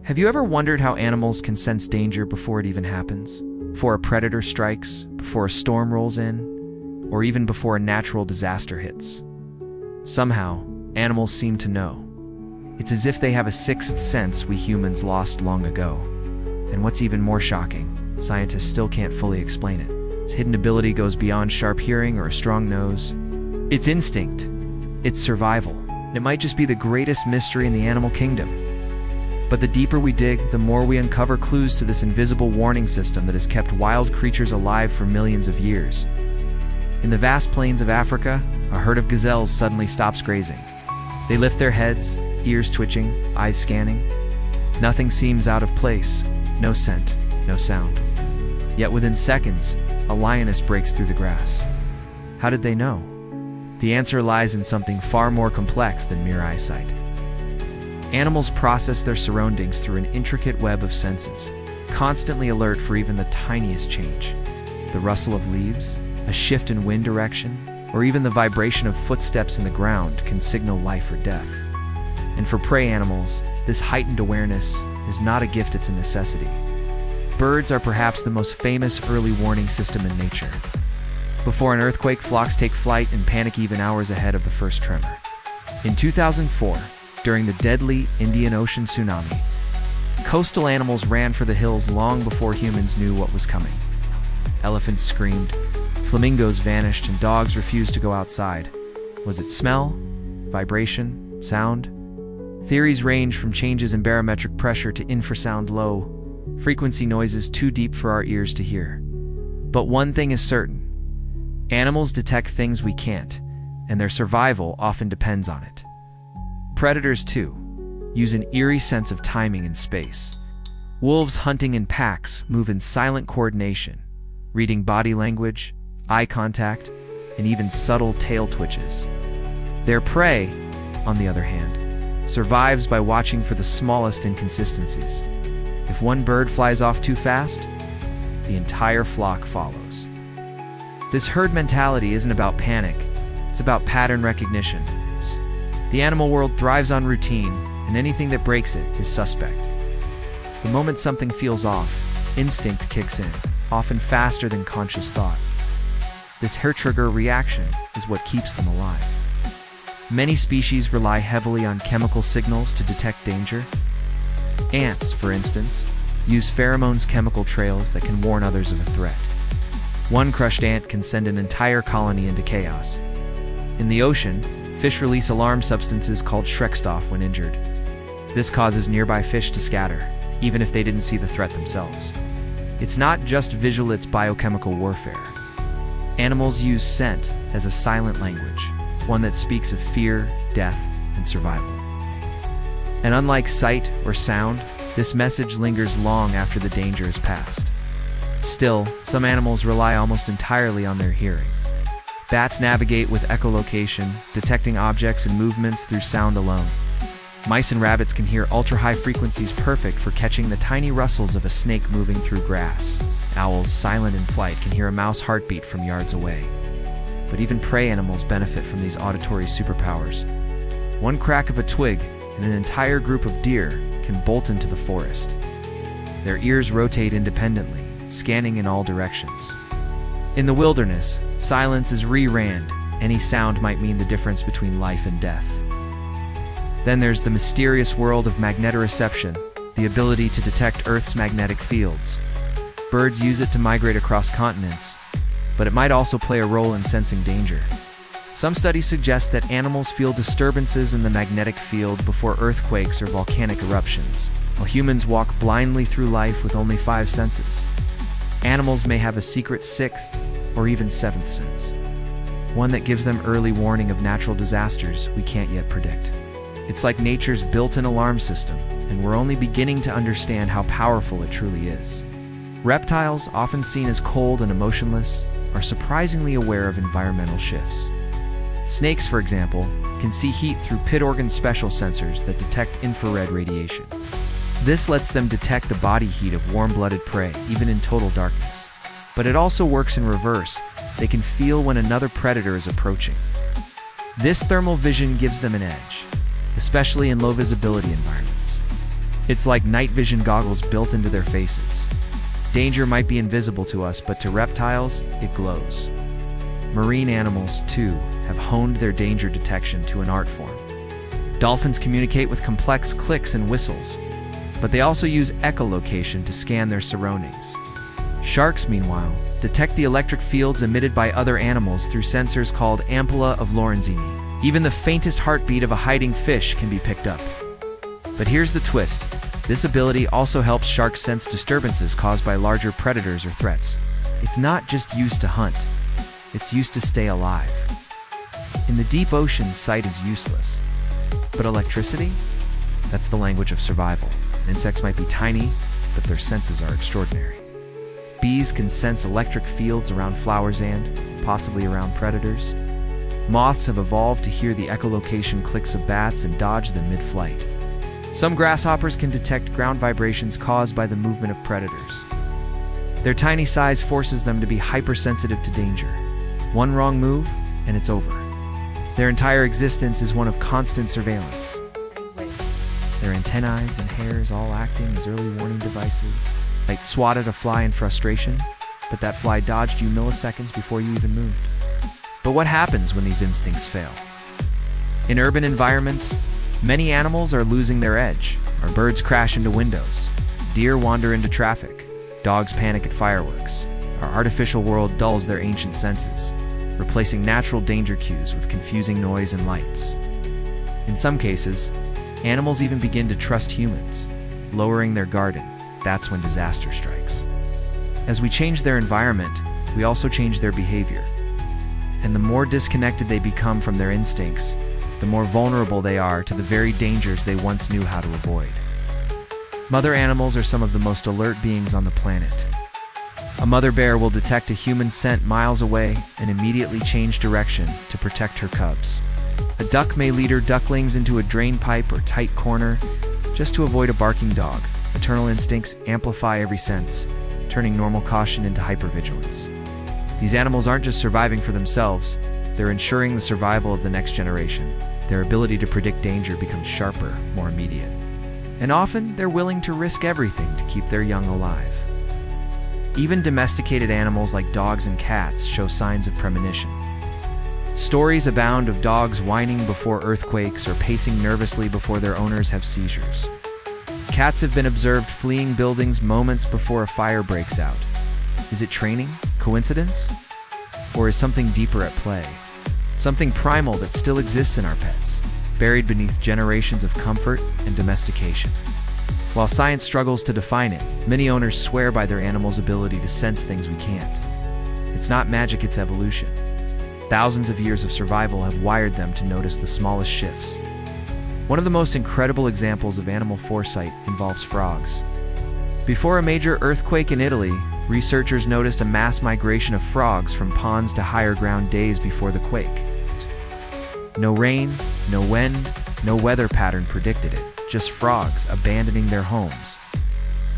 Have you ever wondered how animals can sense danger before it even happens? Before a predator strikes, before a storm rolls in, or even before a natural disaster hits? Somehow, animals seem to know. It's as if they have a sixth sense we humans lost long ago. And what's even more shocking, scientists still can't fully explain it. Its hidden ability goes beyond sharp hearing or a strong nose. It's instinct. It's survival. It might just be the greatest mystery in the animal kingdom. But the deeper we dig, the more we uncover clues to this invisible warning system that has kept wild creatures alive for millions of years. In the vast plains of Africa, a herd of gazelles suddenly stops grazing. They lift their heads, ears twitching, eyes scanning. Nothing seems out of place. No scent, no sound. Yet within seconds, a lioness breaks through the grass. How did they know? The answer lies in something far more complex than mere eyesight. Animals process their surroundings through an intricate web of senses, constantly alert for even the tiniest change. The rustle of leaves, a shift in wind direction, or even the vibration of footsteps in the ground can signal life or death. And for prey animals, this heightened awareness is not a gift, it's a necessity. Birds are perhaps the most famous early warning system in nature. Before an earthquake, flocks take flight and panic even hours ahead of the first tremor. In 2004, during the deadly Indian Ocean tsunami, coastal animals ran for the hills long before humans knew what was coming. Elephants screamed, flamingos vanished, and dogs refused to go outside. Was it smell? Vibration? Sound? Theories range from changes in barometric pressure to infrasound low frequency noises too deep for our ears to hear. But one thing is certain: animals detect things we can't, and their survival often depends on it. Predators, too, use an eerie sense of timing and space. Wolves hunting in packs move in silent coordination, reading body language, eye contact, and even subtle tail twitches. Their prey, on the other hand, survives by watching for the smallest inconsistencies. If one bird flies off too fast, the entire flock follows. This herd mentality isn't about panic, it's about pattern recognition. The animal world thrives on routine, and anything that breaks it is suspect. The moment something feels off, instinct kicks in, often faster than conscious thought. This hair-trigger reaction is what keeps them alive. Many species rely heavily on chemical signals to detect danger. Ants, for instance, use pheromones, chemical trails that can warn others of a threat. One crushed ant can send an entire colony into chaos. In the ocean, fish release alarm substances called Schreckstoff when injured. This causes nearby fish to scatter, even if they didn't see the threat themselves. It's not just visual, it's biochemical warfare. Animals use scent as a silent language, one that speaks of fear, death, and survival. And unlike sight or sound, this message lingers long after the danger is past. Still, some animals rely almost entirely on their hearing. Bats navigate with echolocation, detecting objects and movements through sound alone. Mice and rabbits can hear ultra-high frequencies perfect for catching the tiny rustles of a snake moving through grass. Owls, silent in flight, can hear a mouse heartbeat from yards away. But even prey animals benefit from these auditory superpowers. One crack of a twig, and an entire group of deer can bolt into the forest. Their ears rotate independently, scanning in all directions. In the wilderness, silence is re-rand. Any sound might mean the difference between life and death. Then there's the mysterious world of magnetoreception, the ability to detect Earth's magnetic fields. Birds use it to migrate across continents, but it might also play a role in sensing danger. Some studies suggest that animals feel disturbances in the magnetic field before earthquakes or volcanic eruptions, while humans walk blindly through life with only 5 senses. Animals may have a secret 6th or even 7th sense, one that gives them early warning of natural disasters we can't yet predict. It's like nature's built-in alarm system, and we're only beginning to understand how powerful it truly is. Reptiles, often seen as cold and emotionless, are surprisingly aware of environmental shifts. Snakes, for example, can see heat through pit organ special sensors that detect infrared radiation. This lets them detect the body heat of warm-blooded prey, even in total darkness. But it also works in reverse. They can feel when another predator is approaching. This thermal vision gives them an edge, especially in low-visibility environments. It's like night vision goggles built into their faces. Danger might be invisible to us, but to reptiles, it glows. Marine animals, too, have honed their danger detection to an art form. Dolphins communicate with complex clicks and whistles, but they also use echolocation to scan their surroundings. Sharks, meanwhile, detect the electric fields emitted by other animals through sensors called ampulla of Lorenzini. Even the faintest heartbeat of a hiding fish can be picked up. But here's the twist. This ability also helps sharks sense disturbances caused by larger predators or threats. It's not just used to hunt, it's used to stay alive. In the deep ocean, sight is useless. But electricity? That's the language of survival. Insects might be tiny, but their senses are extraordinary. Bees can sense electric fields around flowers and, possibly around predators. Moths have evolved to hear the echolocation clicks of bats and dodge them mid-flight. Some grasshoppers can detect ground vibrations caused by the movement of predators. Their tiny size forces them to be hypersensitive to danger. One wrong move, and it's over. Their entire existence is one of constant surveillance. Their antennae and hairs all acting as early warning devices. Might swat at a fly in frustration, but that fly dodged you milliseconds before you even moved. But what happens when these instincts fail? In urban environments, many animals are losing their edge. Our birds crash into windows. Deer wander into traffic. Dogs panic at fireworks. Our artificial world dulls their ancient senses, replacing natural danger cues with confusing noise and lights. In some cases, animals even begin to trust humans, lowering their guard. That's when disaster strikes. As we change their environment, we also change their behavior. And the more disconnected they become from their instincts, the more vulnerable they are to the very dangers they once knew how to avoid. Mother animals are some of the most alert beings on the planet. A mother bear will detect a human scent miles away and immediately change direction to protect her cubs. A duck may lead her ducklings into a drain pipe or tight corner just to avoid a barking dog. Maternal instincts amplify every sense, turning normal caution into hypervigilance. These animals aren't just surviving for themselves, they're ensuring the survival of the next generation. Their ability to predict danger becomes sharper, more immediate. And often, they're willing to risk everything to keep their young alive. Even domesticated animals like dogs and cats show signs of premonition. Stories abound of dogs whining before earthquakes or pacing nervously before their owners have seizures. Cats have been observed fleeing buildings moments before a fire breaks out. Is it training? Coincidence? Or is something deeper at play? Something primal that still exists in our pets, buried beneath generations of comfort and domestication. While science struggles to define it, many owners swear by their animals' ability to sense things we can't. It's not magic, it's evolution. Thousands of years of survival have wired them to notice the smallest shifts. One of the most incredible examples of animal foresight involves frogs. Before a major earthquake in Italy, researchers noticed a mass migration of frogs from ponds to higher ground days before the quake. No rain, no wind, no weather pattern predicted it, just frogs abandoning their homes.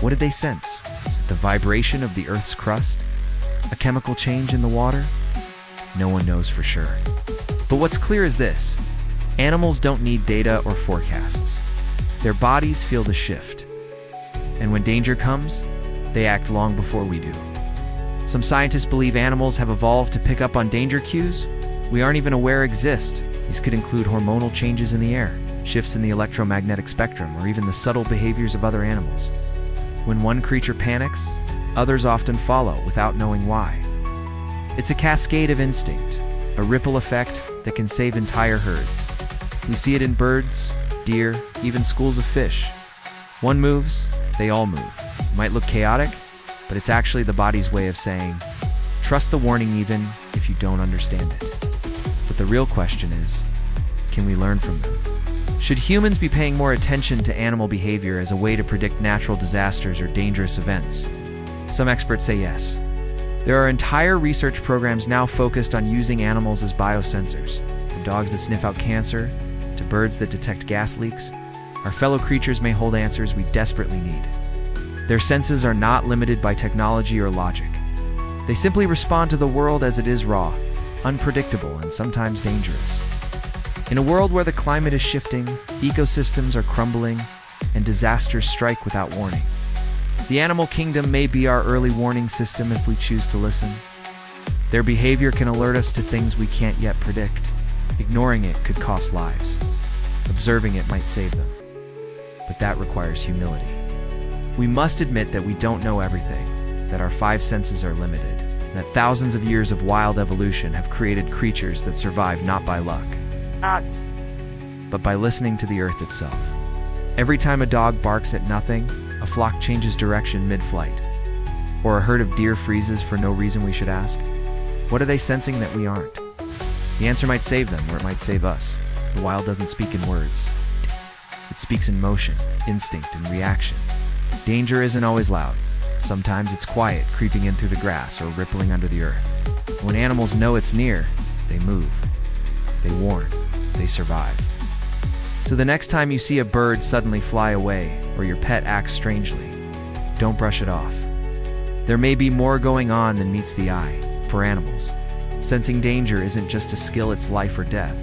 What did they sense? Is it the vibration of the Earth's crust? A chemical change in the water? No one knows for sure. But what's clear is this: animals don't need data or forecasts. Their bodies feel the shift. And when danger comes, they act long before we do. Some scientists believe animals have evolved to pick up on danger cues we aren't even aware exist. These could include hormonal changes in the air, shifts in the electromagnetic spectrum, or even the subtle behaviors of other animals. When one creature panics, others often follow without knowing why. It's a cascade of instinct, a ripple effect that can save entire herds. We see it in birds, deer, even schools of fish. One moves, they all move. It might look chaotic, but it's actually the body's way of saying, trust the warning even if you don't understand it. But the real question is, can we learn from them? Should humans be paying more attention to animal behavior as a way to predict natural disasters or dangerous events? Some experts say yes. There are entire research programs now focused on using animals as biosensors, from dogs that sniff out cancer to birds that detect gas leaks. Our fellow creatures may hold answers we desperately need. Their senses are not limited by technology or logic. They simply respond to the world as it is, raw, unpredictable, and sometimes dangerous. In a world where the climate is shifting, ecosystems are crumbling, and disasters strike without warning. The animal kingdom may be our early warning system if we choose to listen. Their behavior can alert us to things we can't yet predict. Ignoring it could cost lives. Observing it might save them. But that requires humility. We must admit that we don't know everything, that our five senses are limited, and that thousands of years of wild evolution have created creatures that survive not by luck, but by listening to the earth itself. Every time a dog barks at nothing, a flock changes direction mid-flight. Or a herd of deer freezes for no reason we should ask. What are they sensing that we aren't? The answer might save them, or it might save us. The wild doesn't speak in words. It speaks in motion, instinct, and reaction. Danger isn't always loud. Sometimes it's quiet, creeping in through the grass or rippling under the earth. When animals know it's near, they move. They warn. They survive. So the next time you see a bird suddenly fly away, or your pet acts strangely, don't brush it off. There may be more going on than meets the eye. For animals, sensing danger isn't just a skill, it's life or death.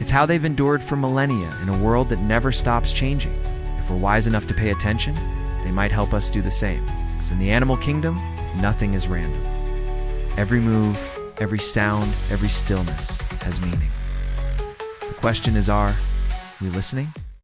It's how they've endured for millennia in a world that never stops changing. If we're wise enough to pay attention, they might help us do the same. Because in the animal kingdom, nothing is random. Every move, every sound, every stillness has meaning. The question is, are we listening?